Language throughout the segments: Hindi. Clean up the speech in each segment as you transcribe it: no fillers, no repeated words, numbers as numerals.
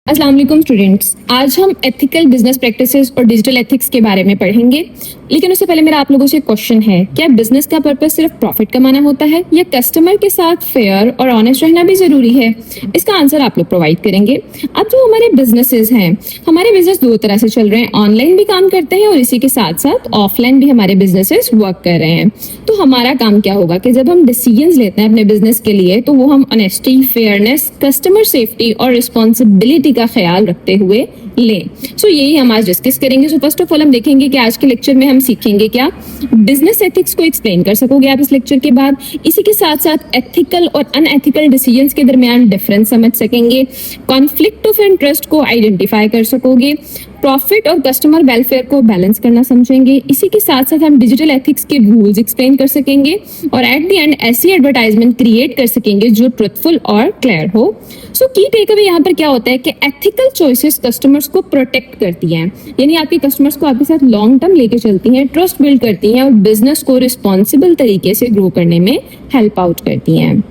अस्सलाम वालेकुम स्टूडेंट्स, आज हम एथिकल बिजनेस प्रैक्टिसेस और डिजिटल एथिक्स के बारे में पढ़ेंगे। लेकिन उससे पहले मेरा आप लोगों से क्वेश्चन है, क्या बिजनेस का पर्पस सिर्फ प्रॉफिट कमाना होता है या कस्टमर के साथ फेयर और ऑनेस्ट रहना भी जरूरी है? इसका आंसर आप लोग प्रोवाइड करेंगे। अब जो हमारे बिजनेसेस हैं, हमारे बिजनेस दो तरह से चल रहे हैं, ऑनलाइन भी काम करते हैं और इसी के साथ साथ ऑफलाइन भी हमारे बिजनेसेस वर्क कर रहे हैं। तो हमारा काम क्या होगा कि जब हम डिसीजंस लेते हैं अपने बिजनेस के लिए, तो वो हम ऑनेस्टी, फेयरनेस, कस्टमर सेफ्टी और रिस्पॉन्सिबिलिटी का ख्याल रखते हुए लें। सो यही हम आज डिस्कस करेंगे। सो फर्स्ट ऑफ ऑल हम देखेंगे कि आज के लेक्चर में हम सीखेंगे क्या। बिजनेस एथिक्स को एक्सप्लेन कर सकोगे आप इस लेक्चर के बाद। इसी के साथ साथ एथिकल और अनएथिकल डिसीजंस के दरमियान डिफरेंस समझ सकेंगे, कॉन्फ्लिक्ट ऑफ इंटरेस्ट को आइडेंटिफाई कर सकोगे, प्रॉफिट और कस्टमर वेलफेयर को बैलेंस करना समझेंगे। इसी के साथ साथ हम डिजिटल एथिक्स के रूल्स एक्सप्लेन कर सकेंगे और एट द एंड ऐसी एडवर्टाइजमेंट क्रिएट कर सकेंगे जो ट्रुथफुल और क्लियर हो। सो की टेक अवे यहाँ पर क्या होता है कि एथिकल चॉइसेस कस्टमर्स को प्रोटेक्ट करती हैं, यानी आपके कस्टमर्स को आपके साथ लॉन्ग टर्म लेके चलती हैं, ट्रस्ट बिल्ड करती हैं और बिजनेस को रिस्पॉन्सिबल तरीके से ग्रो करने में हेल्प आउट करती हैं।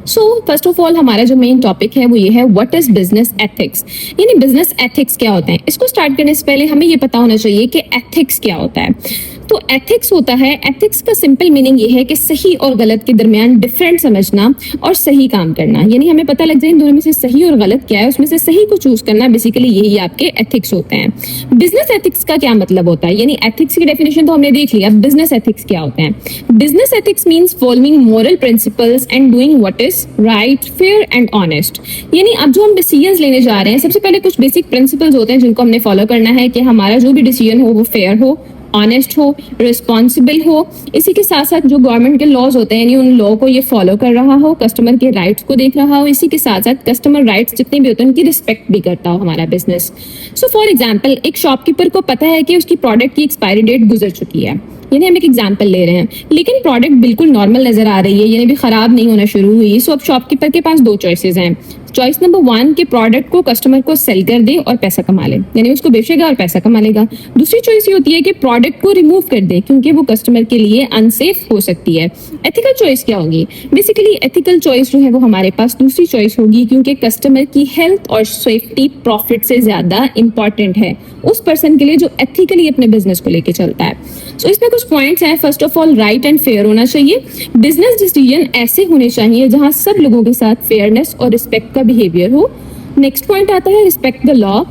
सो फर्स्ट ऑफ ऑल हमारा जो मेन टॉपिक है वो ये है, व्हाट इज बिजनेस एथिक्स, यानी बिजनेस एथिक्स क्या होते हैं। इसको स्टार्ट करने से पहले हमें ये पता होना चाहिए कि एथिक्स क्या होता है। तो एथिक्स होता है, एथिक्स का सिंपल मीनिंग ये है कि सही और गलत के दरमियान डिफरेंट समझना और सही काम करना, यानी हमें पता लग जाए इन दोनों में से सही और गलत क्या है, उसमें से सही को चूज करना, बेसिकली यही आपके एथिक्स होते हैं। बिजनेस एथिक्स का क्या मतलब होता है, यानी एथिक्स की डेफिनेशन तो हमने देख लिया, बिजनेस एथिक्स क्या होते हैं। Business ethics means following moral principles and doing what is right, fair and honest. यानी अब जो हम डिसीजंस लेने जा रहे हैं, सबसे पहले कुछ बेसिक प्रिंसिपल्स होते हैं जिनको हमने फॉलो करना है कि हमारा जो भी डिसीजन हो वो फेयर हो, ऑनेस्ट हो, रिस्पॉन्सिबल हो। इसी के साथ साथ जो गवर्नमेंट के लॉज होते हैं, यानी उन लॉ को ये फॉलो कर रहा हो, कस्टमर के राइट्स को देख रहा हो, इसी के साथ साथ कस्टमर राइट्स जितने भी होते हैं उनकी रिस्पेक्ट भी करता हो हमारा बिजनेस। सो फॉर एग्जाम्पल, एक शॉपकीपर को पता है कि उसकी प्रोडक्ट की एक्सपायरी डेट गुजर चुकी है, यानी हम एक एग्जाम्पल ले रहे हैं, लेकिन प्रोडक्ट बिल्कुल नॉर्मल नजर आ रही है, यानी भी खराब नहीं होना शुरू हुई। सो अब शॉपकीपर के पास दो चॉइसेस हैं। चॉइस नंबर 1 कि प्रोडक्ट को कस्टमर को सेल कर दे और पैसा कमा ले, यानी उसको बेचेगा और पैसा कमा लेगा। दूसरी चॉइस ये होती है कि प्रोडक्ट को रिमूव कर दे क्योंकि वो कस्टमर के लिए अनसेफ हो सकती है। एथिकल चॉइस क्या होगी? बेसिकली एथिकल चॉइस जो है वो हमारे पास दूसरी चॉइस होगी, क्योंकि कस्टमर की हेल्थ और सेफ्टी प्रॉफिट से ज्यादा इंपॉर्टेंट है उस पर्सन के लिए जो एथिकली अपने बिजनेस को लेके चलता है। सो इसमें कुछ पॉइंट्स हैं। First of all, right and fair होना चाहिए। बिजनेस डिसीजन ऐसे होने चाहिए जहां सब लोगों के साथ फेयरनेस और रिस्पेक्ट का बिहेवियर हो। नेक्स्ट पॉइंट आता है रिस्पेक्ट द लॉ,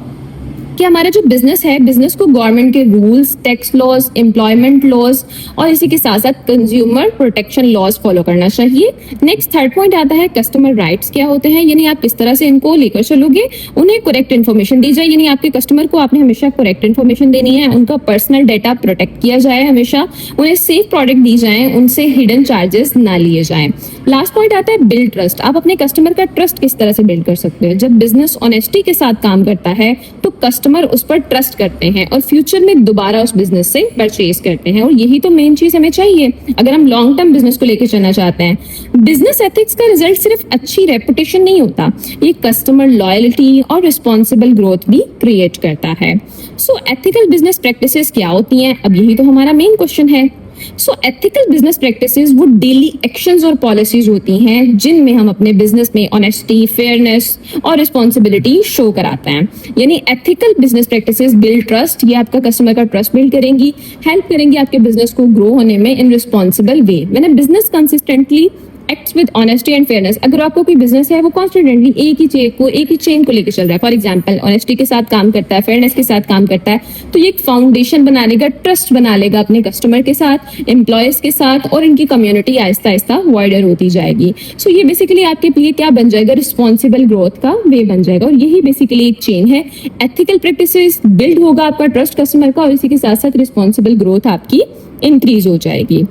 कि हमारा जो बिजनेस है, बिजनेस को गवर्नमेंट के rules, tax laws, employment laws और इसी के साथ साथ कंज्यूमर प्रोटेक्शन लॉज फॉलो करना चाहिए। नेक्स्ट थर्ड पॉइंट आता है कस्टमर राइट्स क्या होते हैं, यानी आप किस तरह से इनको लेकर चलोगे। उन्हें करेक्ट इन्फॉर्मेशन दी जाए, यानी आपके कस्टमर को आपने हमेशा करेक्ट इन्फॉर्मेशन देनी है, उनका पर्सनल डेटा प्रोटेक्ट किया जाए हमेशा, उन्हें सेफ प्रोडक्ट दी जाए, उनसे हिडन चार्जेस ना लिए जाए। लास्ट पॉइंट आता है बिल्ड ट्रस्ट। आप अपने कस्टमर का ट्रस्ट किस तरह से बिल्ड कर सकते हो। जब बिजनेस ऑनेस्टी के साथ काम करता है तो कस्टमर उस पर ट्रस्ट करते हैं और फ्यूचर में दोबारा उस बिजनेस से परचेज करते हैं, और यही तो मेन चीज हमें चाहिए अगर हम लॉन्ग टर्म बिजनेस को लेकर चलना चाहते हैं। बिजनेस एथिक्स का रिजल्ट सिर्फ अच्छी रेपुटेशन नहीं होता, ये कस्टमर लॉयल्टी और रिस्पॉन्सिबल ग्रोथ भी क्रिएट करता है। सो एथिकल बिजनेस प्रैक्टिसेस क्या होती हैं, अब यही तो हमारा मेन क्वेश्चन है। सो एथिकल बिजनेस प्रैक्टिसेस वो डेली एक्शंस और पॉलिसीज होती हैं जिनमें हम अपने बिजनेस में ऑनेस्टी, फेयरनेस और रिस्पॉन्सिबिलिटी शो कराते हैं। यानी ethical business practices build trust, ये आपका कस्टमर का ट्रस्ट बिल्ड करेंगी, हेल्प करेंगी आपके बिजनेस को ग्रो होने में in responsible way. When a business consistently acts with honesty and fairness, अगर आपको कोई बिजनेस है वो कॉन्स्टेंटली एक ही चेन को लेकर चल रहा है, फॉर एग्जांपल ऑनेस्टी के साथ काम करता है, फेयरनेस के साथ काम करता है, तो ये एक फाउंडेशन बना लेगा, ट्रस्ट बना लेगा अपने कस्टमर के साथ, एम्प्लॉयज के साथ, और इनकी कम्युनिटी आहिस्ता आहिस्ता वाइडर होती जाएगी। सो ये बेसिकली आपके लिए क्या बन जाएगा, रिस्पॉन्सिबल ग्रोथ का वे बन जाएगा, और यही बेसिकली एक चेन है। एथिकल प्रैक्टिसेस बिल्ड होगा आपका ट्रस्ट कस्टमर का, और इसी के साथ साथ रिस्पॉन्सिबल ग्रोथ आपकी इंक्रीज हो जाएगी।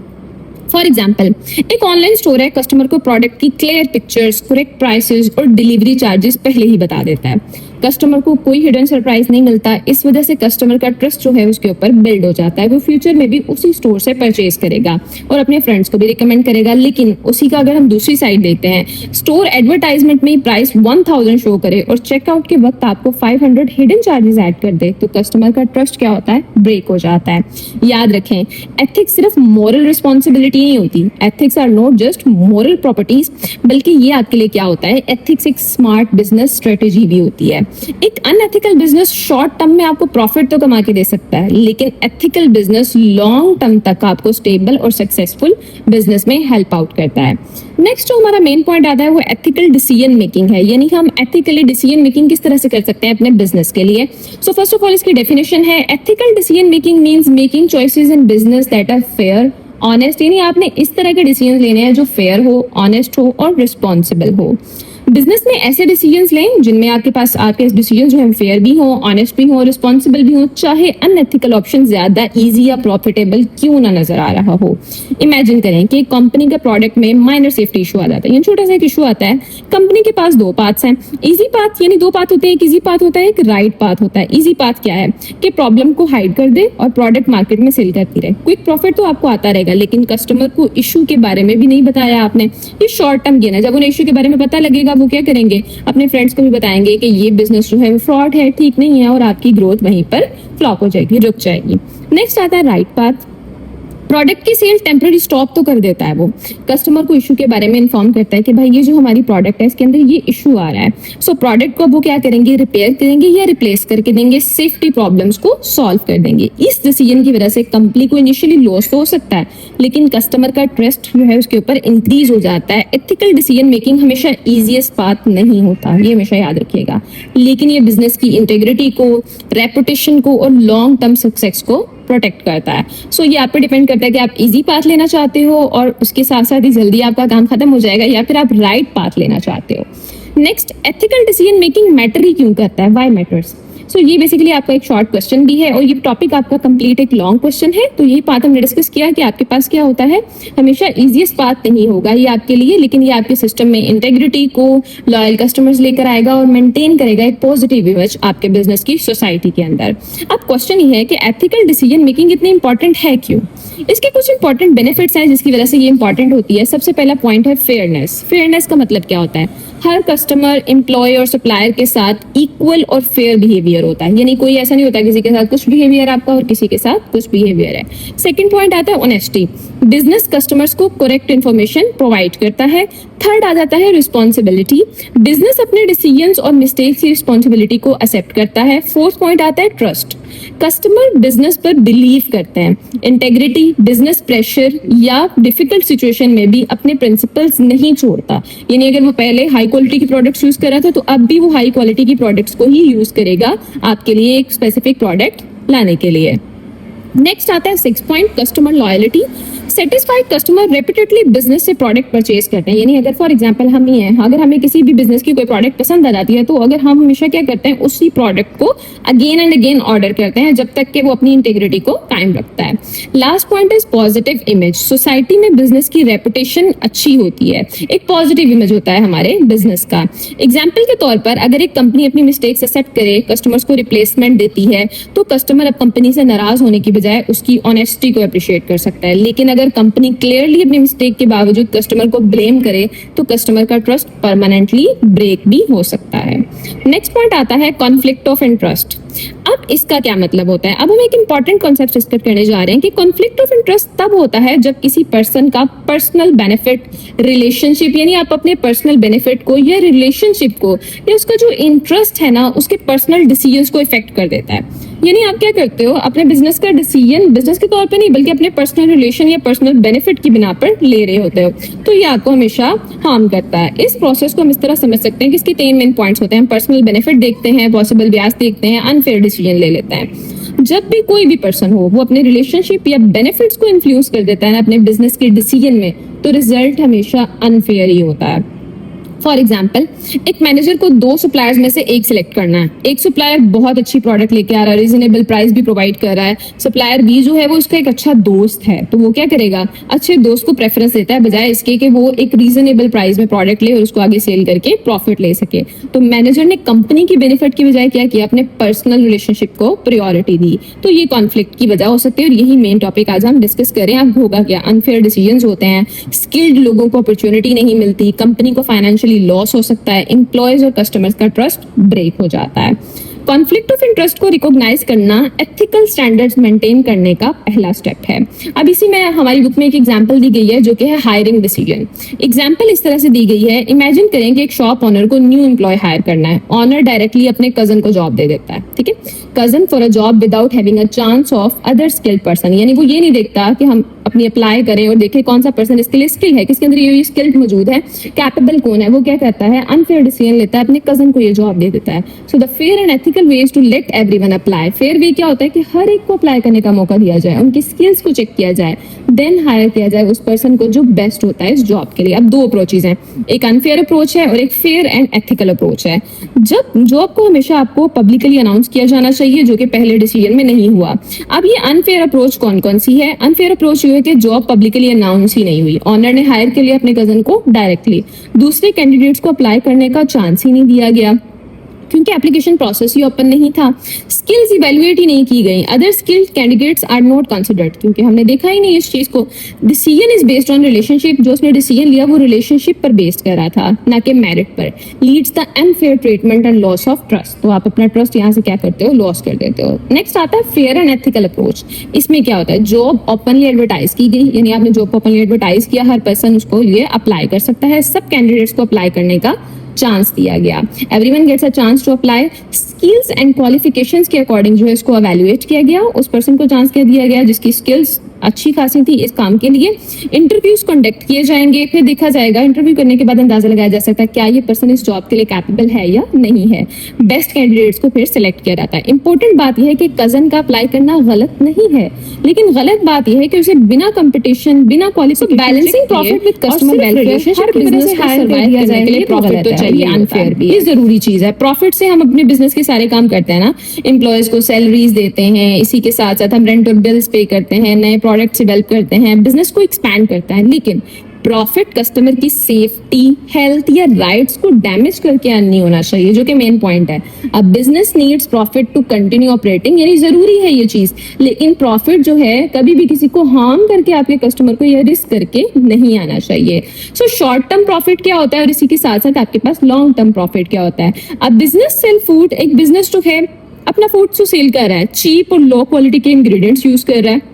फॉर एग्जाम्पल, एक ऑनलाइन स्टोर है, कस्टमर को प्रोडक्ट की क्लियर पिक्चर्स, करेक्ट प्राइसेस और डिलीवरी चार्जेस पहले ही बता देता है। कस्टमर को कोई हिडन सरप्राइज नहीं मिलता, इस वजह से कस्टमर का ट्रस्ट जो है उसके ऊपर बिल्ड हो जाता है। वो फ्यूचर में भी उसी स्टोर से परचेज करेगा और अपने फ्रेंड्स को भी रिकमेंड करेगा। लेकिन उसी का अगर हम दूसरी साइड देखते हैं, स्टोर एडवर्टाइजमेंट में प्राइस 1000 शो करे और चेकआउट के वक्त आपको 500 हिडन चार्जेस ऐड कर दे, तो कस्टमर का ट्रस्ट क्या होता है, ब्रेक हो जाता है। याद रखें, एथिक्स सिर्फ मॉरल रिस्पॉन्सिबिलिटी नहीं होती, ethics are not just moral properties, बल्कि ये आपके लिए क्या होता है, एथिक्स एक स्मार्ट बिजनेस स्ट्रेटेजी भी होती है। एक अनएथिकल बिजनेस शॉर्ट टर्म में आपको प्रॉफिट तो कमा के दे सकता है, लेकिन एथिकल बिजनेस लॉन्ग टर्म तक आपको स्टेबल और सक्सेसफुल बिजनेस में हेल्प आउट करता है। नेक्स्ट जो हमारा मेन पॉइंट आता है वो एथिकल डिसीजन मेकिंग है, यानी हम एथिकली डिसीजन मेकिंग किस तरह से कर सकते हैं अपने बिजनेस के लिए। सो फर्स्ट ऑफ ऑल इसकी डेफिनेशन है, ethical decision making means making choices in business that are fair, honest, यानी आपने इस तरह के डिसीजन लेने हैं जो फेयर हो, ऑनेस्ट हो और रिस्पॉन्सिबल हो। बिजनेस में ऐसे डिसीजंस लें जिनमें आपके पास आपके डिसीजन जो है फेयर भी हो, ऑनेस्ट भी हो, रिस्पॉन्सिबल भी हो, चाहे अनएथिकल ऑप्शन ज्यादा इजी या प्रॉफिटेबल क्यों ना नजर आ रहा हो। इमेजिन करें कि कंपनी के प्रोडक्ट में माइनर सेफ्टी इशू आ जाता है, यानी छोटा सा एक इशू आता है। कंपनी के पास दो पाथ्स हैं, इजी पाथ यानी दो पाथ होते हैं, एक इजी पाथ होता है, एक राइट पाथ होता है। इजी पाथ क्या है कि प्रॉब्लम को हाइड कर दे और प्रोडक्ट मार्केट में सेल करती रहे, क्विक प्रॉफिट तो आपको आता रहेगा, लेकिन कस्टमर को इशू के बारे में भी नहीं बताया आपने। ये शॉर्ट टर्म गेन है, जब उन्हें इशू के बारे में पता लगेगा वो क्या करेंगे, अपने फ्रेंड्स को भी बताएंगे कि ये बिजनेस जो है वो फ्रॉड है, ठीक नहीं है, और आपकी ग्रोथ वहीं पर फ्लॉप हो जाएगी, रुक जाएगी। नेक्स्ट आता है राइट पाथ। प्रोडक्ट की सेल टेम्पररी स्टॉप तो कर देता है, वो कस्टमर को इशू के बारे में इन्फॉर्म करता है कि भाई ये जो हमारी प्रोडक्ट है इसके अंदर ये इशू आ रहा है। सो प्रोडक्ट को वो क्या करेंगे, रिपेयर करेंगे या रिप्लेस करके देंगे, सेफ्टी प्रॉब्लम्स को सॉल्व कर देंगे। इस डिसीजन की वजह से कंपनी को इनिशियली लॉस तो हो सकता है, लेकिन कस्टमर का ट्रस्ट जो है उसके ऊपर इंक्रीज हो जाता है। एथिकल डिसीजन मेकिंग हमेशा इजीएस्ट पाथ नहीं होता, ये हमेशा याद रखिएगा, लेकिन ये बिजनेस की इंटेग्रिटी को, रेपुटेशन को और लॉन्ग टर्म सक्सेस को प्रोटेक्ट करता है। सो ये आप पे डिपेंड करता है कि आप इजी पाथ लेना चाहते हो और उसके साथ साथ ही जल्दी आपका काम खत्म हो जाएगा, या फिर आप राइट पाथ लेना चाहते हो। Next, ethical decision making matter ही क्यों करता है, व्हाई मैटर्स। सो ये बेसिकली आपका एक शॉर्ट क्वेश्चन भी है और ये टॉपिक आपका कंप्लीट एक लॉन्ग क्वेश्चन है। तो यही पाथ हमने डिस्कस किया कि आपके पास क्या होता है, हमेशा इजीएस्ट पाथ नहीं होगा ये आपके लिए, लेकिन ये आपके सिस्टम में इंटेग्रिटी को, लॉयल कस्टमर्स लेकर आएगा और मेंटेन करेगा एक पॉजिटिव इमेज आपके बिजनेस की सोसाइटी के अंदर। अब क्वेश्चन ये है कि एथिकल डिसीजन मेकिंग इतनी इंपॉर्टेंट है क्यों। इसके कुछ इंपॉर्टेंट बेनिफिट्स हैं जिसकी वजह से ये इंपॉर्टेंट होती है। सबसे पहला पॉइंट है फेयरनेस। फेयरनेस का मतलब क्या होता है, हर कस्टमर, एम्प्लॉय और सप्लायर के साथ इक्वल और फेयर बिहेवियर होता है, यानी कोई ऐसा नहीं होता किसी के साथ कुछ बिहेवियर आपका और किसी के साथ कुछ बिहेवियर है। सेकंड पॉइंट आता है ऑनेस्टी। बिजनेस कस्टमर्स को करेक्ट इन्फॉर्मेशन प्रोवाइड करता है। थर्ड आ जाता है रिस्पॉन्सिबिलिटी। बिजनेस अपने डिसीजंस और मिस्टेक्स की रिस्पॉन्सिबिलिटी को एक्सेप्ट करता है। फोर्थ पॉइंट आता है ट्रस्ट। कस्टमर बिजनेस पर बिलीव करते हैं। इंटेग्रिटी, बिजनेस प्रेशर या डिफिकल्ट सिचुएशन में भी अपने प्रिंसिपल्स नहीं छोड़ता, यानी अगर वो पहले हाई क्वालिटी की प्रोडक्ट्स यूज कर रहा था तो अब भी वो हाई क्वालिटी की प्रोडक्ट्स को ही यूज करेगा आपके लिए एक स्पेसिफिक प्रोडक्ट लाने के लिए। नेक्स्ट आता है 6 point, customer loyalty. Satisfied customer repeatedly business से प्रोडक्ट परचेज करते हैं, यानी अगर फॉर एग्जांपल हम ही हैं, अगर हमें किसी भी बिजनेस की कोई प्रोडक्ट पसंद आ जाती है तो अगर हम हमेशा क्या करते हैं, उसी प्रोडक्ट को अगेन एंड अगेन ऑर्डर करते हैं जब तक कि वो अपनी इंटेग्रिटी को कायम रखता है। Last point is positive image. Society में बिजनेस की रेपुटेशन अच्छी होती है, एक पॉजिटिव इमेज होता है हमारे बिजनेस का। एग्जाम्पल के तौर पर अगर एक कंपनी अपनी मिस्टेक्स एक्सेप्ट करे, कस्टमर्स को रिप्लेसमेंट देती है, तो कस्टमर अब कंपनी से नाराज होने की बजाय उसकी ऑनेस्टी को अप्रिशिएट कर सकता है। लेकिन अगर कंपनी क्लियरली अपनी मिस्टेक के बावजूद कस्टमर को ब्लेम करे तो कस्टमर का ट्रस्ट परमानेंटली ब्रेक भी हो सकता है। नेक्स्ट पॉइंट आता है कॉन्फ्लिक्ट ऑफ इंटरेस्ट। अब इसका क्या मतलब होता है, अब हम एक इंपॉर्टेंट कॉन्सेप्ट डिस्कस करने जा रहे हैं कि कॉन्फ्लिक्ट ऑफ इंटरेस्ट तब होता है जब किसी पर्सन का पर्सनल बेनिफिट, रिलेशनशिप, यानी आप अपने पर्सनल बेनिफिट को या रिलेशनशिप को या उसका जो इंटरेस्ट है ना उसके पर्सनल डिसीजंस को इफेक्ट कर देता है। यानी आप क्या करते हो, अपने बिजनेस का डिसीजन बिजनेस के तौर पे नहीं बल्कि अपने पर्सनल रिलेशन या पर्सनल बेनिफिट की बिना पर ले रहे होते हो, तो ये आपको हमेशा हार्म करता है। इस प्रोसेस को हम इस तरह समझ सकते हैं कि इसके 3 मेन पॉइंट्स होते हैं। पर्सनल बेनिफिट देखते हैं, पॉसिबल ब्याज देखते हैं, अनफेयर डिसीजन ले लेते हैं। जब भी कोई भी पर्सन हो वो अपने रिलेशनशिप या बेनिफिट्स को इन्फ्लुएंस कर देता है अपने बिजनेस के डिसीजन में, तो रिजल्ट हमेशा अनफेयर ही होता है। फॉर एग्जाम्पल, एक मैनेजर को 2 सप्लायर्स में से एक सिलेक्ट करना है। एक सप्लायर बहुत अच्छी प्रोडक्ट लेके आ रहा है, रीजनेबल प्राइस भी प्रोवाइड कर रहा है। सप्लायर बी जो है वो उसका एक अच्छा दोस्त है, तो वो क्या करेगा, अच्छे दोस्त को प्रेफरेंस देता है बजाय इसके कि वो एक रीजनेबल प्राइस में प्रोडक्ट ले और उसको आगे सेल करके प्रॉफिट ले सके। तो मैनेजर ने कंपनी की बेनिफिट की बजाय क्या किया, अपने पर्सनल रिलेशनशिप को प्रायोरिटी दी। तो ये कॉन्फ्लिक्ट की वजह हो सकती है और यही मेन टॉपिक आज हम डिस्कस करें। अब होगा क्या, अनफेयर डिसीजंस होते हैं, स्किल्ड लोगों को अपॉर्चुनिटी नहीं मिलती, कंपनी को फाइनेंशियली लॉस हो सकता है, एम्प्लॉयज और कस्टमर्स का ट्रस्ट ब्रेक हो जाता है। कॉन्फ्लिक्ट ऑफ इंटरेस्ट को रिकॉग्नाइज करना एथिकल स्टैंडर्ड्स मेंटेन करने का पहला स्टेप है। अब इसी में हमारी बुक में एक एग्जांपल दी गई है जो कि है हायरिंग डिसीजन। एग्जांपल इस तरह से दी गई है, इमेजिन करें कि एक शॉप ओनर को न्यू एम्प्लॉय हायर करना है। ऑनर डायरेक्टली अपने कजन को जॉब दे देता है, ठीक है, cousin for a job without having a chance of other skilled person, यानी वो ये नहीं देखता कि हम अपनी अप्लाई करें और देखें कौन सा पर्सन इसके लिए स्किल है, किसके अंदर ये स्किल मौजूद है, कैपेबल कौन है। वो क्या करता है, अनफेयर डिसीजन लेता है, अपने कजन को ये जॉब दे देता है। So the fair and ethical way is to let everyone apply. Fair way क्या होता है कि हर एक को अप्लाई करने का मौका दिया जाए, उनकी स्किल्स को चेक किया जाए, देन हायर किया जाए उस पर्सन को जो बेस्ट होता है इस जॉब के लिए। अब दो अप्रोचेज हैं, एक अनफेयर अप्रोच है और एक फेयर एंड एथिकल अप्रोच है। जब जॉब को हमेशा आपको पब्लिकली अनाउंस किया जाना चाहिए, जो कि पहले डिसीजन में नहीं हुआ। अब ये अनफेयर अप्रोच कौन कौन सी है? अनफेयर अप्रोच ये है कि जॉब पब्लिकली अनाउंस ही नहीं हुई, ऑनर ने हायर के लिए अपने कजन को डायरेक्टली, दूसरे कैंडिडेट्स को अप्लाई करने का चांस ही नहीं दिया गया क्योंकि एप्लीकेशन प्रोसेस ही ओपन नहीं था, स्किल्स इवैल्यूएट ही नहीं की गई, other skilled candidates are not considered क्योंकि हमने देखा ही नहीं इस चीज को। Decision is based on relationship, जो उसने डिसीजन लिया वो रिलेशनशिप पर बेस्ड कर रहा था, ना कि मेरिट पर। Leads the unfair treatment and loss of trust, तो आप अपना ट्रस्ट यहाँ से क्या करते हो, लॉस कर देते हो। नेक्स्ट आता है फेयर एंड एथिकल अप्रोच। इसमें क्या होता है, जॉब ओपनली एडवर्टाइज की गई, यानी आपने जॉब ओपनली एडवर्टाइज किया, हर पर्सन उसको ये अप्लाई कर सकता है, सब कैंडिडेट्स को अप्लाई करने का चांस दिया गया। Everyone gets a chance to apply. Skills and qualifications के अकॉर्डिंग जो है इसको एवेल्युएट किया गया, उस पर्सन को चांस क्या दिया गया जिसकी स्किल्स अच्छी खासी थी इस काम के लिए। इंटरव्यूज कंडक्ट किए जाएंगे, फिर देखा जाएगा, इंटरव्यू करने के बाद अंदाजा लगाया जा सकता है क्या ये पर्सन इस जॉब के लिए कैपेबल है या नहीं है। बेस्ट कैंडिडेट्स को फिर सिलेक्ट किया जाता है। इंपॉर्टेंट बात यह है कि कजन का अप्लाई करना गलत नहीं है, लेकिन गलत बात यह है कि उसे बिना कंपटीशन, बिना qualification, balancing profit with customer welfare, her business को सर्वाइव करने के लिए प्रॉफिट तो चाहिए, अनफेयर भी, ये जरूरी चीज है। प्रॉफिट से हम अपने बिजनेस के सारे काम करते हैं ना, एम्प्लॉयज को सैलरीज देते हैं, इसी के साथ साथ हम रेंट और बिल्स पे करते हैं, नए प्रोडक्ट्स डेवलप करते हैं, बिजनेस को एक्सपैंड करता है। लेकिन प्रॉफिट कस्टमर की सेफ्टी, हेल्थ या राइट्स को डैमेज करके अर्न नहीं होना चाहिए, जो कि मेन पॉइंट है। अब business needs profit to continue operating, यानी जरूरी है ये चीज, लेकिन प्रॉफिट जो है कभी भी किसी को हार्म करके आपके कस्टमर को या रिस्क करके नहीं आना चाहिए। सो शॉर्ट टर्म प्रॉफिट क्या होता है और इसी के साथ साथ आपके पास लॉन्ग टर्म प्रॉफिट क्या होता है। अब बिजनेस सेल फूड, एक बिजनेस जो है अपना फूड जो सेल कर रहा है, चीप और लो क्वालिटी के इंग्रेडिएंट्स यूज कर रहा है,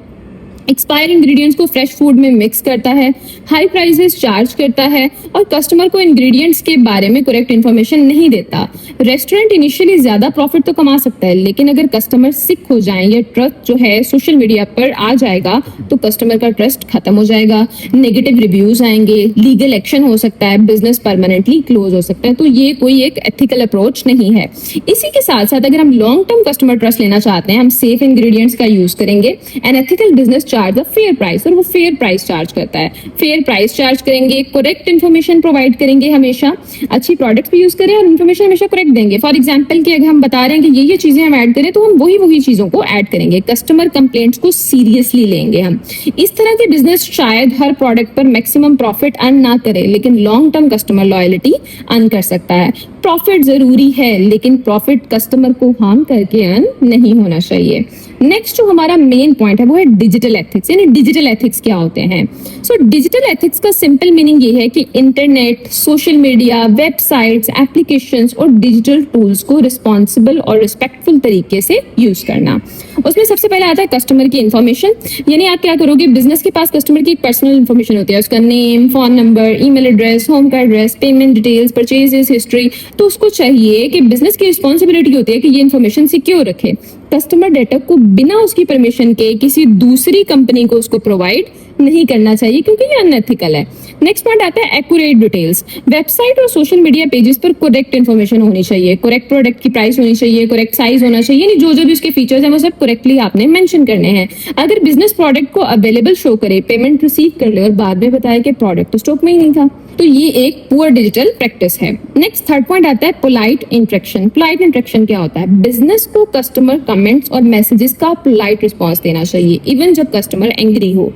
एक्सपायर इंग्रेडिएंट्स को फ्रेश फूड में मिक्स करता है, हाई प्राइसेस चार्ज करता है और कस्टमर को इंग्रेडिएंट्स के बारे में करेक्ट इन्फॉर्मेशन नहीं देता। रेस्टोरेंट इनिशियली ज्यादा प्रॉफिट तो कमा सकता है, लेकिन अगर कस्टमर सिक हो जाए या ट्रस्ट जो है सोशल मीडिया पर आ जाएगा तो कस्टमर का ट्रस्ट खत्म हो जाएगा, नेगेटिव रिव्यूज आएंगे, लीगल एक्शन हो सकता है, बिजनेस परमानेंटली क्लोज हो सकता है। तो ये कोई एक एथिकल अप्रोच नहीं है। इसी के साथ साथ अगर हम लॉन्ग टर्म कस्टमर ट्रस्ट लेना चाहते हैं, हम सेफ इंग्रेडिएंट्स का यूज करेंगे। An ethical business charge fair price, और वो फेयर प्राइस चार्ज करता है। फेयर प्राइस चार्ज करेंगे, करेक्ट इन्फॉर्मेशन प्रोवाइड करेंगे, हमेशा अच्छी प्रोडक्ट्स भी यूज करें और इन्फॉर्मेशन हमेशा करेक्ट देंगे। फॉर एग्जांपल कि अगर हम बता रहे हैं कि ये चीजें हम ऐड करें तो हम वही चीजों को ऐड करेंगे। कस्टमर कंप्लेंट्स को सीरियसली लेंगे हम। इस तरह के बिजनेस शायद हर प्रोडक्ट पर मैक्सिमम प्रॉफिट अर्न ना करे, लेकिन long term customer loyalty earn कर सकता है। प्रॉफिट जरूरी है, लेकिन प्रॉफिट कस्टमर को हार्म करके अर्न नहीं होना चाहिए। नेक्स्ट जो हमारा मेन पॉइंट है वो है डिजिटल एथिक्स। यानी डिजिटल एथिक्स क्या होते हैं? सो डिजिटल एथिक्स का सिंपल मीनिंग ये है कि internet, social media, websites, applications और डिजिटल टूल्स को रिस्पॉन्सिबल और रिस्पेक्टफुल तरीके से यूज करना। उसमें सबसे पहले आता है कस्टमर की इंफॉर्मेशन। यानी आप क्या करोगे, बिजनेस के पास कस्टमर की पर्सनल इंफॉर्मेशन होती है, उसका name, phone number, email address, home का address, payment details, purchases history. तो उसको चाहिए कि बिजनेस की रिस्पॉन्सिबिलिटी होती है कि ये इन्फॉर्मेशन सिक्योर रखे। कस्टमर डेटा को बिना उसकी परमिशन के किसी दूसरी कंपनी को उसको प्रोवाइड नहीं करना चाहिए, क्योंकि ये अनएथिकल है। नेक्स्ट पॉइंट आता है एक्यूरेट डिटेल्स। वेबसाइट और सोशल मीडिया पेजेस पर करेक्ट इन्फॉर्मेशन होनी चाहिए, करेक्ट प्रोडक्ट की प्राइस होनी चाहिए, करेक्ट साइज होना चाहिए, यानी जो भी उसके फीचर्स हैं वो सब करेक्टली आपने मेंशन करने हैं। अगर बिजनेस प्रोडक्ट को अवेलेबल शो करे, पेमेंट रिसीव कर ले और बाद में बताए कि प्रोडक्ट स्टॉक में ही नहीं था, तो ये एक पुअर डिजिटल प्रैक्टिस है। नेक्स्ट थर्ड पॉइंट आता है पोलाइट इंटरेक्शन। पोलाइट इंटरेक्शन क्या होता है? बिजनेस को कस्टमर कमेंट्स और मैसेजेस का पोलाइट रिस्पॉन्स देना चाहिए, इवन जब कस्टमर एंग्री हो।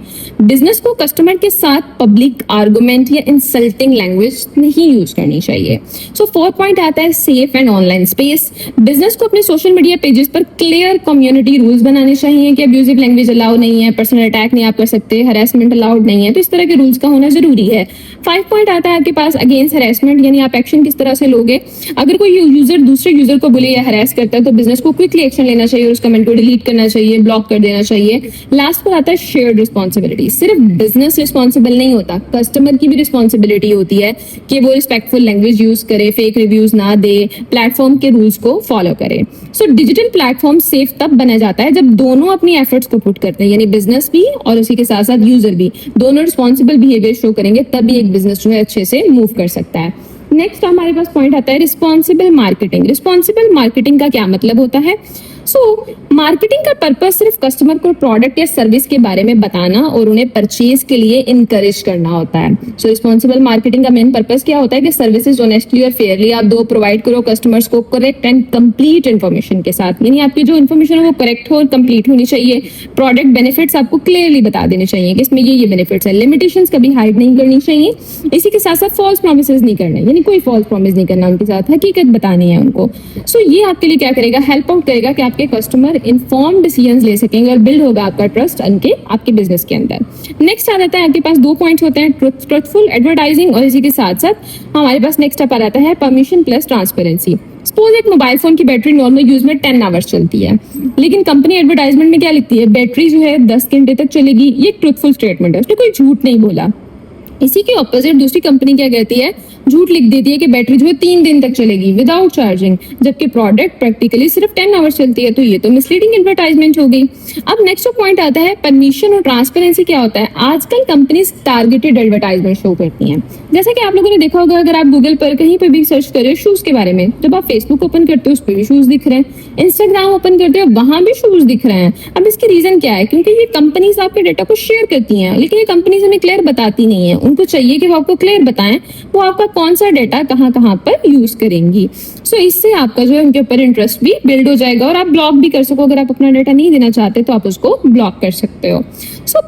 बिजनेस को कस्टमर के साथ पब्लिक आर्गुमेंट या इंसल्टिंग लैंग्वेज नहीं यूज करनी चाहिए। सो 4 पॉइंट आता है safe and online space. Business को अपने सोशल मीडिया पेजेस पर क्लियर कम्युनिटी रूल्स बनाने चाहिए कि अब्यूजिव लैंग्वेज अलाउ नहीं है, पर्सनल अटैक नहीं आप कर सकते, हरासमेंट अलाउड नहीं है, तो इस तरह के रूल्स का होना जरूरी है। 5 पॉइंट आता है आपके पास अगेंस्ट हरासमेंट, यानी आप एक्शन किस तरह से लोगे। अगर कोई यूजर दूसरे यूजर को बुले या हरास करता है तो बिजनेस को क्विकली एक्शन लेना चाहिए, उस कमेंट को डिलीट करना चाहिए, ब्लॉक कर देना चाहिए। लास्ट पर आता है शेयर्ड रिस्पॉन्सिबिलिटी। सिर्फ बिजनेस रिस्पॉन्सिबल नहीं होता, कस्टमर की भी रिस्पॉन्सिबिलिटी होती है कि वो रिस्पेक्टफुल लैंग्वेज यूज करे, फेक रिव्यूज ना दे, प्लेटफॉर्म के रूल्स को फॉलो करे। सो डिजिटल प्लेटफॉर्म सेफ तब बना जाता है जब दोनों अपनी एफर्ट्स को पुट करते हैं, यानी बिजनेस भी और उसी के साथ साथ यूजर भी, दोनों रिस्पॉन्सिबल बिहेवियर शो करेंगे, तभी एक बिजनेस जो है अच्छे से मूव कर सकता है। नेक्स्ट हमारे पास पॉइंट आता है रिस्पॉन्सिबल मार्केटिंग। रिस्पॉन्सिबल मार्केटिंग का क्या मतलब होता है। मार्केटिंग का पर्पस सिर्फ कस्टमर को प्रोडक्ट या सर्विस के बारे में बताना और उन्हें परचेज के लिए इनकरेज करना होता है। रिस्पॉन्सिबल मार्केटिंग का मेन पर्पस क्या होता है कि सर्विसेज ऑनेस्टली और फेयरली आप दो प्रोवाइड करो कस्टमर्स को करेक्ट एंड कंप्लीट इन्फॉर्मेशन के साथ, यानी आपकी जो इन्फॉर्मेशन है वो करेक्ट हो और कंप्लीट होनी चाहिए। प्रोडक्ट बेनिफिट्स आपको क्लियरली बता देने चाहिए कि इसमें ये बेनिफिट्स है। लिमिटेशंस कभी हाइड नहीं करनी चाहिए। इसी के साथ साथ फॉल्स प्रॉमिसेस नहीं करने, यानी कोई फॉल्स प्रॉमिस नहीं करना उनके साथ, हकीकत बतानी है उनको। ये आपके लिए क्या करेगा, हेल्प आउट करेगा कि आपके कस्टमर इन्फॉर्म डिसीजंस ले सकेंगे और बिल्ड होगा आपका ट्रस्ट आपके बिजनेस के अंदर। नेक्स्ट आ जाता है आपके पास 2 पॉइंट्स होते हैं, ट्रुथफुल एडवर्टाइजिंग और इसी के साथ साथ हमारे पास नेक्स्ट अप आ जाता है परमिशन प्लस ट्रांसपेरेंसी। सपोज एक मोबाइल फोन की बैटरी नॉर्मल यूज में 10 आवर्स चलती है, लेकिन कंपनी एडवर्टाइजमेंट में क्या लिखती है, बैटरी जो है 10 घंटे तक चलेगी। ये ट्रुथफुल स्टेटमेंट है, उसने कोई झूठ नहीं बोला। इसी के ऑपोजिट दूसरी कंपनी क्या कहती है, झूठ लिख देती है कि बैटरी जो है 3 दिन तक चलेगी विदाउट चार्जिंग, जबकि प्रोडक्ट प्रैक्टिकली सिर्फ 10 आवर्स चलती है। तो ये तो मिसलीडिंग एडवर्टाइजमेंट हो गई। अब नेक्स्ट पॉइंट आता है परमिशन और ट्रांसपेरेंसी। क्या होता है, आजकल कंपनीज टारगेटेड एडवर्टाइजमेंट शो करती हैं। जैसा कि आप लोगों ने देखा होगा, अगर आप गूगल पर कहीं पर भी सर्च करें शूज के बारे में, जब आप फेसबुक ओपन करते हो उस पर भी शूज दिख रहे हैं, इंस्टाग्राम ओपन करते हो वहां भी शूज दिख रहे हैं। अब इसकी रीजन क्या है, क्योंकि ये कंपनीज आपके डेटा को शेयर करती हैं, लेकिन ये कंपनीज हमें क्लियर बताती नहीं है। उनको चाहिए कि वो आपको क्लियर बताएं वो आपका कौन सा डेटा कहां कहां पर यूज करेंगी। इससे आपका जो है उनके ऊपर इंटरेस्ट भी बिल्ड हो जाएगा और आप ब्लॉक भी कर सको। अगर आप अपना डेटा नहीं देना चाहते तो आप उसको ब्लॉक कर सकते हो।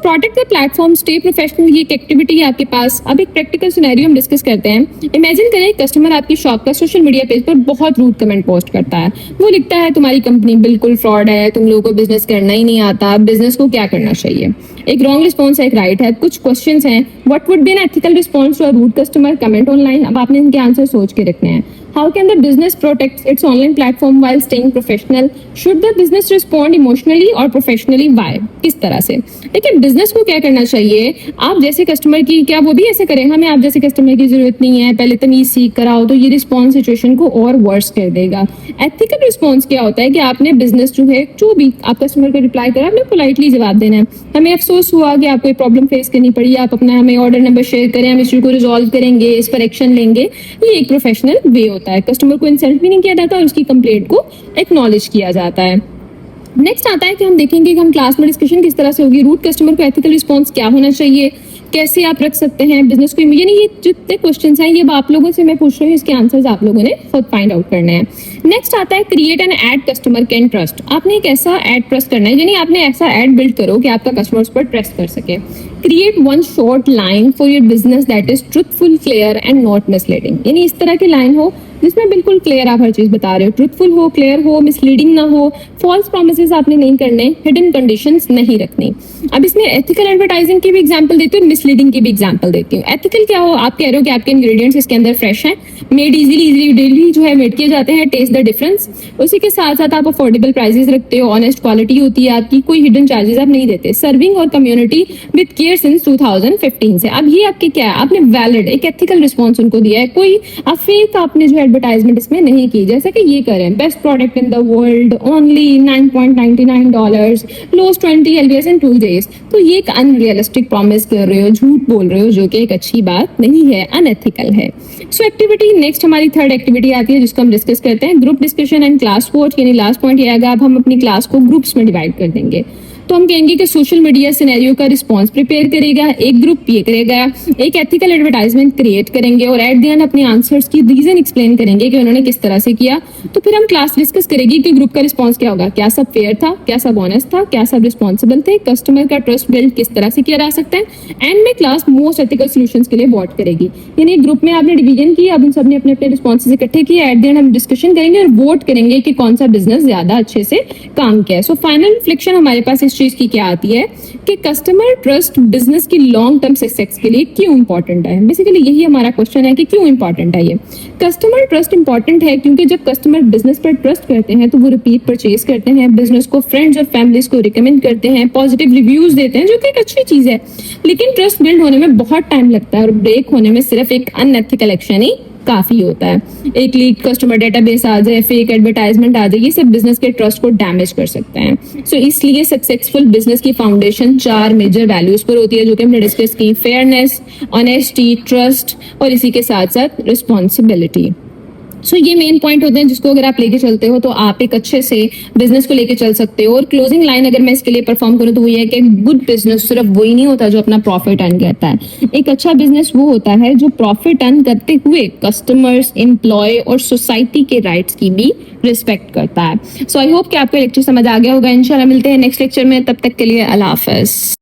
Protect the platform, stay professional, ये एक एक्टिविटी है आपके पास। अब एक प्रैक्टिकल सिनेरियो हम डिस्कस करते हैं। इमेजिन करें कस्टमर आपकी शॉप का सोशल मीडिया पेज पर बहुत रूड कमेंट पोस्ट करता है। वो लिखता है तुम्हारी कंपनी बिल्कुल फ्रॉड है, तुम लोगों को बिजनेस करना ही नहीं आता, बिजनेस को क्या करना चाहिए। एक रॉन्ग रिस्पॉन्स है, एक राइट है। कुछ क्वेश्चंस हैं, what would be an ethical response to a rude customer comment online. अब आपने इनके आंसर सोच के रखने हैं। How can the business protect its online platform while staying professional? Should the business respond emotionally or professionally? Why? किस तरह से। लेकिन बिजनेस को क्या करना चाहिए, आप जैसे कस्टमर की, क्या वो भी ऐसे करें, हमें आप जैसे कस्टमर की जरूरत नहीं है, पहले तमीज सीख कर आओ, तो ये रिस्पॉन्स सिचुएशन को और वर्स कर देगा। एथिकल रिस्पॉन्स क्या होता है कि आपने बिजनेस जो है, जो भी आप कस्टमर को रिप्लाई करें, आपने पोलाइटली जवाब देना है। हमें अफसोस हुआ कि आपको प्रॉब्लम फेस करनी पड़ी, आप अपना हमें ऑर्डर नंबर शेयर करें, हम इशू को रिजॉल्व करेंगे, इस पर एक्शन लेंगे। ये एक प्रोफेशनल वे होता है। कस्टमर को इंसल्ट भी नहीं किया जाता और उसकी कंप्लेंट को एक्नॉलेज किया जाता है। नेक्स्ट आता है कि हम देखेंगे कि हम क्लास में डिस्कशन किस तरह से होगी, रूट कस्टमर को एथिकल रिस्पॉन्स क्या होना चाहिए, कैसे आप रख सकते हैं बिजनेस को, यानी ये जितने क्वेश्चंस हैं ये आप लोगों से मैं पूछ रही हूँ, इसके आंसर्स आप लोगों ने खुद फाइंड आउट करने हैं। नेक्स्ट आता है create an ad customer can trust. आपने एक ऐसा एड ट्रस्ट करना है, यानी आपने ऐसा एड बिल्ड करो कि आपका कस्टमर उस पर ट्रस्ट कर सके। Create one short line for your business that is truthful, clear and not misleading, यानी इस तरह की लाइन हो जिसमें बिल्कुल क्लियर आप हर चीज बता रहे हो, ट्रुथफुल हो, क्लियर हो, मिसलीडिंग ना हो, फॉल्स प्रॉमिसेस आपने नहीं करने, हिडन कंडीशंस नहीं रखनी। अब इसमें एथिकल एडवर्टाइजिंग की भी एग्जांपल देती हूँ, मिसलीडिंग की भी एग्जांपल देती हूँ। एथिकल क्या हो, आप कह रहे हो कि आपके इंग्रेडिएंट्स इसके अंदर फ्रेश हैं, मेड इजीली डेली जो है मेड किए जाते हैं, टेस्ट द डिफरेंस। उसी के साथ साथ आप अफोर्डेबल प्राइसेस रखते हो, ऑनेस्ट क्वालिटी होती है आपकी, कोई हिडन चार्जेस आप नहीं देते। सर्विंग और कम्युनिटी विद केयर सिंस 2015 से। अब ये आपके क्या है, आपने वैलिड एक एथिकल रिस्पॉन्स उनको दिया है, कोई फेक आपने जो एडवर्टाइजमेंट इसमें नहीं की। जैसे कि ये करें, best product in the world, only $9.99, lost 20 LBS in 2 days। तो ये एक अनरियलिस्टिक प्रॉमिस कर रहे हो, झूठ बोल रहे हो, जो कि एक अच्छी बात नहीं है, अनएथिकल है। एक्टिविटी नेक्स्ट हमारी थर्ड एक्टिविटी आती है जिसको हम डिस्कस करते हैं, group discussion and class watch. यानी लास्ट पॉइंट ये आएगा, अब हम अपनी क्लास को ग्रुप्स में डिवाइड कर देंगे। तो हम कहेंगे कि सोशल मीडिया सिनेरियो का रिस्पॉन्स प्रिपेयर करेगा, एक ग्रुप ये करेगा, एक एथिकल एडवर्टाइजमेंट क्रिएट करेंगे और एट द एंड अपने आंसर्स की रीजन एक्सप्लेन करेंगे कि उन्होंने किस तरह से किया। तो फिर हम क्लास डिस्कस करेगी कि ग्रुप का रिस्पॉन्स क्या होगा, क्या सब फेयर था, क्या सब ऑनेस्ट था, क्या सब रिस्पॉन्सिबल थे, कस्टमर का ट्रस्ट बिल्ड किस तरह से किया जा सकता है। एंड में क्लास मोस्ट एथिकल सॉल्यूशंस के लिए वोट करेगी। यानी ग्रुप में आपने डिवीजन किया, अब उन सब ने अपने अपने रिस्पॉन्सेज इकट्ठे किए, एट द एंड हम डिस्कशन करेंगे और वोट करेंगे कि कौन सा बिजनेस ज्यादा अच्छे से काम किया है। सो फाइनल रिफ्लेक्शन हमारे पास इस चीज की क्या आती है कि कस्टमर ट्रस्ट बिजनेस की लॉन्ग टर्म सक्सेस के लिए क्यों इंपॉर्टेंट है। बेसिकली यही हमारा क्वेश्चन है कि क्यों इंपॉर्टेंट है ये। कस्टमर ट्रस्ट इंपॉर्टेंट है क्योंकि जब कस्टमर बिजनेस पर ट्रस्ट करते हैं तो वो रिपीट परचेज करते हैं, बिजनेस को फ्रेंड्स और फैमिलीज को रिकमेंड करते हैं, पॉजिटिव रिव्यूज देते हैं, जो कि एक अच्छी चीज है। लेकिन ट्रस्ट बिल्ड होने में बहुत टाइम लगता है और ब्रेक होने में सिर्फ एक अनएथिकल एक्शन ही काफी होता है। एक लीक कस्टमर डेटाबेस आ जाए, फेक एडवर्टाइजमेंट आ जाए, ये सब बिजनेस के ट्रस्ट को डैमेज कर सकते हैं। सो इसलिए सक्सेसफुल बिजनेस की फाउंडेशन 4 मेजर वैल्यूज पर होती है, जो कि हमने डिस्कस की। फेयरनेस, ऑनेस्टी, ट्रस्ट और इसी के साथ साथ रिस्पॉन्सिबिलिटी। सो ये मेन पॉइंट होते हैं जिसको अगर आप लेके चलते हो तो आप एक अच्छे से बिजनेस को लेके चल सकते हो। और क्लोजिंग लाइन अगर मैं इसके लिए परफॉर्म करूँ तो वो ये है कि गुड बिजनेस सिर्फ वही नहीं होता जो अपना प्रॉफिट अर्न करता है। एक अच्छा बिजनेस वो होता है जो प्रॉफिट अर्न करते हुए कस्टमर्स, एम्प्लॉय और सोसाइटी के राइट्स की भी रिस्पेक्ट करता है। सो आई होप कि आपको लेक्चर समझ आ गया होगा। इंशाल्लाह मिलते हैं नेक्स्ट लेक्चर में, तब तक के लिए अल्लाह हाफिज।